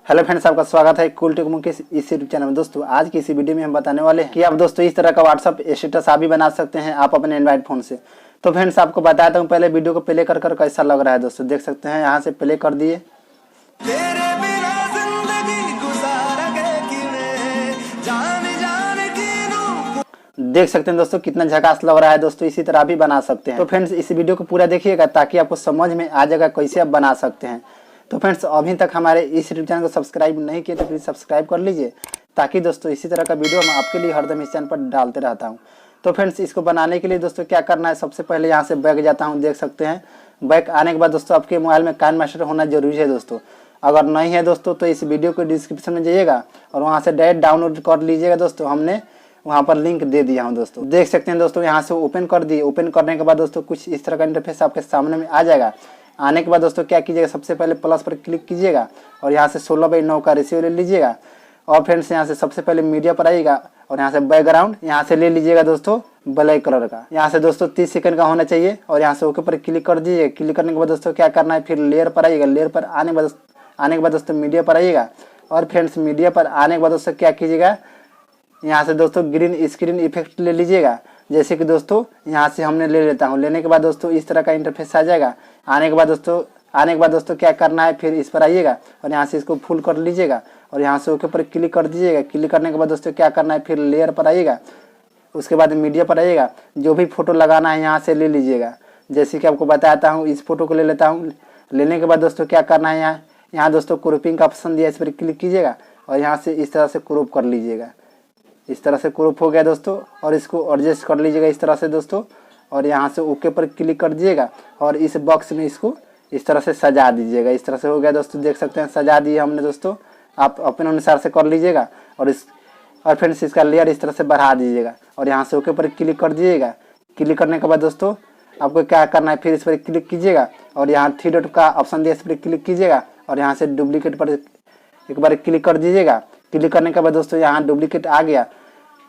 Hello friends, आपका स्वागत है कूल टेक मुकेश इस यूट्यूब चैनल में। दोस्तों आज की इसी वीडियो में हम बताने वाले हैं कि आप दोस्तों इस तरह का व्हाट्सअप स्टेटस आप भी बना सकते हैं आप अपने एंड्रॉइड फोन से। तो फ्रेंड्स आपको बताता हूँ, पहले वीडियो को प्ले कर कैसा लग रहा है। दोस्तों देख सकते हैं, यहाँ से प्ले कर दिए। तेरे बिना जिंदगी गुजारा देख सकते हैं दोस्तों कितना झकास लग रहा है। दोस्तों इसी तरह भी बना सकते हैं। तो फ्रेंड्स इस वीडियो को पूरा देखिएगा ताकि आपको समझ में आ जाएगा कैसे आप बना सकते हैं। तो फ्रेंड्स अभी तक हमारे इस यूट्यूब चैनल को सब्सक्राइब नहीं किए तो प्लीज़ सब्सक्राइब कर लीजिए, ताकि दोस्तों इसी तरह का वीडियो मैं आपके लिए हरदम इस चैनल पर डालते रहता हूँ। तो फ्रेंड्स इसको बनाने के लिए दोस्तों क्या करना है, सबसे पहले यहाँ से बैक जाता हूँ। देख सकते हैं बैक आने के बाद दोस्तों आपके मोबाइल में काइनमास्टर होना जरूरी है दोस्तों। अगर नहीं है दोस्तों तो इस वीडियो को डिस्क्रिप्शन में जाइएगा और वहाँ से डायरेक्ट डाउनलोड कर लीजिएगा। दोस्तों हमने वहाँ पर लिंक दे दिया हूँ। दोस्तों देख सकते हैं दोस्तों, यहाँ से ओपन कर दिए। ओपन करने के बाद दोस्तों कुछ इस तरह का इंटरफेस आपके सामने में आ जाएगा। आने के बाद दोस्तों क्या कीजिएगा, सबसे पहले प्लस पर क्लिक कीजिएगा और यहाँ से 16:9 का रेशियो ले लीजिएगा। और फ्रेंड्स यहाँ से सबसे पहले मीडिया पर आइएगा और यहाँ से बैकग्राउंड यहाँ से ले लीजिएगा दोस्तों ब्लैक कलर का। यहाँ से दोस्तों 30 सेकंड का होना चाहिए और यहाँ से ओके पर क्लिक कर दीजिए। क्लिक करने के बाद दोस्तों क्या करना है, फिर लेयर पर आइएगा। लेयर पर आने के बाद दोस्तों मीडिया पर आइएगा और फ्रेंड्स मीडिया पर आने के बाद दोस्तों क्या कीजिएगा, यहाँ से दोस्तों ग्रीन स्क्रीन इफेक्ट ले लीजिएगा। जैसे कि दोस्तों यहाँ से हमने ले लेता हूँ। लेने के बाद दोस्तों इस तरह का इंटरफेस आ जाएगा। आने के बाद दोस्तों क्या करना है, फिर इस पर आइएगा और यहाँ से इसको फुल कर लीजिएगा और यहाँ से ओके पर क्लिक कर दीजिएगा। क्लिक करने के बाद दोस्तों क्या करना है, फिर लेयर पर आइएगा। उसके बाद मीडिया पर आइएगा। जो भी फोटो लगाना है यहाँ से ले लीजिएगा। जैसे कि आपको बताता हूँ, इस फोटो को ले लेता हूँ। लेने के बाद दोस्तों क्या करना है, यहाँ दोस्तों क्रॉपिंग का ऑप्शन दिया, इस पर क्लिक कीजिएगा और यहाँ से इस तरह से क्रॉप कर लीजिएगा। इस तरह से क्रॉप हो गया दोस्तों और इसको एडजस्ट कर लीजिएगा इस तरह से दोस्तों। और यहाँ से ओके पर क्लिक कर दीजिएगा और इस बॉक्स में इसको इस तरह से सजा दीजिएगा। इस तरह से हो गया दोस्तों, देख सकते हैं सजा दिए हमने दोस्तों। आप अपने अनुसार से कर लीजिएगा और फ्रेंड्स इसका लेयर इस तरह से बढ़ा दीजिएगा और यहाँ से ओके पर क्लिक कर दीजिएगा। क्लिक करने के बाद दोस्तों आपको क्या करना है, फिर इस पर क्लिक कीजिएगा और यहाँ 3 डॉट का ऑप्शन दिया, इस पर क्लिक कीजिएगा और यहाँ से डुप्लीकेट पर एक बार क्लिक कर दीजिएगा। क्लिक करने के बाद दोस्तों यहाँ डुप्लीकेट आ गया।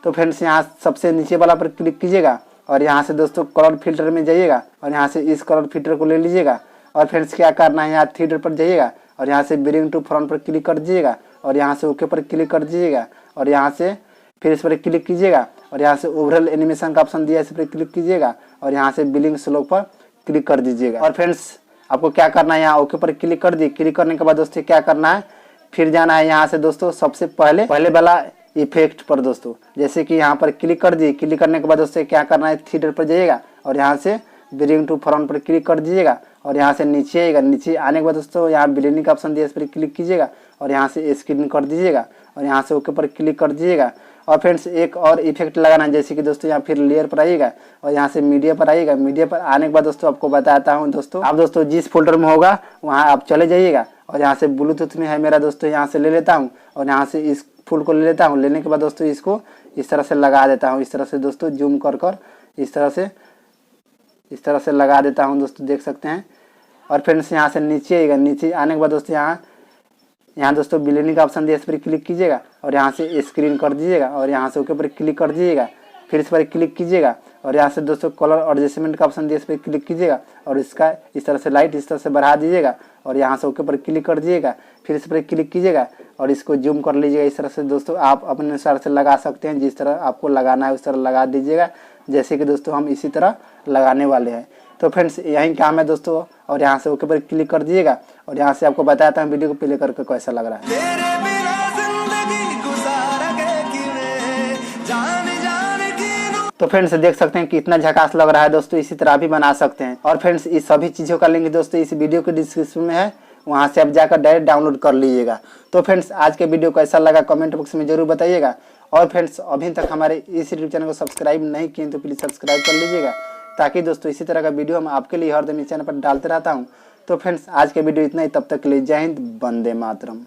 तो फ्रेंड्स यहाँ सबसे नीचे वाला पर क्लिक कीजिएगा और यहाँ से दोस्तों कलर फिल्टर में जाइएगा और यहाँ से इस कलर फिल्टर को ले लीजिएगा। और फ्रेंड्स क्या करना है, यहाँ 3 डॉट पर जाइएगा और यहाँ से ब्रिंग टू फ्रंट पर क्लिक कर दीजिएगा और यहाँ से ओके पर क्लिक कर दीजिएगा और यहाँ से फिर इस पर क्लिक कीजिएगा और यहाँ से ओवरऑल एनिमेशन का ऑप्शन दिया, इस पर क्लिक कीजिएगा और यहाँ से बिलिंग स्लो पर क्लिक कर दीजिएगा। और फ्रेंड्स आपको क्या करना है, यहाँ ओके पर क्लिक कर दी। क्लिक करने के बाद दोस्तों क्या करना है, फिर जाना है यहाँ से दोस्तों सबसे पहले वाला इफेक्ट पर दोस्तों। जैसे कि यहाँ पर क्लिक कर दी। क्लिक करने के बाद दोस्तों क्या करना है, 3 डॉट पर जाइएगा और यहाँ से ब्रिंग टू फ्रंट पर क्लिक कर दीजिएगा और यहाँ से नीचे आएगा। नीचे आने के बाद दोस्तों यहाँ ब्लेंडिंग का ऑप्शन दिया, इस पर क्लिक कीजिएगा और यहाँ से स्क्रीन कर दीजिएगा और यहाँ से ओके पर क्लिक कर दीजिएगा। और फ्रेंड्स एक और इफेक्ट लगाना है, जैसे कि दोस्तों यहाँ फिर लेयर पर आइएगा और यहाँ से मीडिया पर आइएगा। मीडिया पर आने के बाद दोस्तों आपको बताता हूँ दोस्तों, आप दोस्तों जिस फोल्डर में होगा वहाँ आप चले जाइएगा और यहाँ से ब्लूटूथ में है मेरा दोस्तों, यहाँ से ले लेता हूँ और यहाँ से इस फुल को ले लेता हूँ। लेने के बाद दोस्तों इसको इस तरह से लगा देता हूँ। इस तरह से दोस्तों जूम कर इस तरह से लगा देता हूँ दोस्तों, देख सकते हैं। और फ्रेंड्स यहाँ से नीचे आएगा। नीचे आने के बाद दोस्तों यहाँ दोस्तों बिलिंग का ऑप्शन दिया, इस पर क्लिक कीजिएगा और यहाँ से स्क्रीन कर दीजिएगा और यहाँ से ओके पर क्लिक कर दीजिएगा। फिर इस पर क्लिक कीजिएगा और यहाँ से दोस्तों कलर एडजस्टमेंट का ऑप्शन दिया, इस पर क्लिक कीजिएगा और इसका इस तरह से लाइट इस तरह से बढ़ा दीजिएगा और यहाँ से ओके पर क्लिक कर दीजिएगा। फिर इस पर क्लिक कीजिएगा और इसको जूम कर लीजिएगा। इस तरह से दोस्तों आप अपने अनुसार से लगा सकते हैं, जिस तरह आपको लगाना है उस तरह लगा दीजिएगा। जैसे कि दोस्तों हम इसी तरह लगाने वाले हैं। तो फ्रेंड्स यही काम है दोस्तों और यहाँ से ओके पर क्लिक कर दीजिएगा और यहाँ से आपको बताता हूँ वीडियो को प्ले करके कैसा लग रहा है। तेरे बिना जिंदगी गुजारा तो फ्रेंड्स देख सकते हैं कितना झकास लग रहा है दोस्तों, इसी तरह भी बना सकते हैं। और फ्रेंड्स इस सभी चीज़ों का लिंक दोस्तों इस वीडियो के डिस्क्रिप्शन में है, वहाँ से आप जाकर डायरेक्ट डाउनलोड कर लीजिएगा। तो फ्रेंड्स आज के वीडियो कैसा लगा कमेंट बॉक्स में जरूर बताइएगा। और फ्रेंड्स अभी तक हमारे इस यूट्यूब चैनल को सब्सक्राइब नहीं किए तो प्लीज़ सब्सक्राइब कर लीजिएगा, ताकि दोस्तों इसी तरह का वीडियो हम आपके लिए हर दिन इस चैनल पर डालते रहता हूँ। तो फ्रेंड्स आज के वीडियो इतना ही, तब तक के लिए जय हिंद, वंदे मातरम।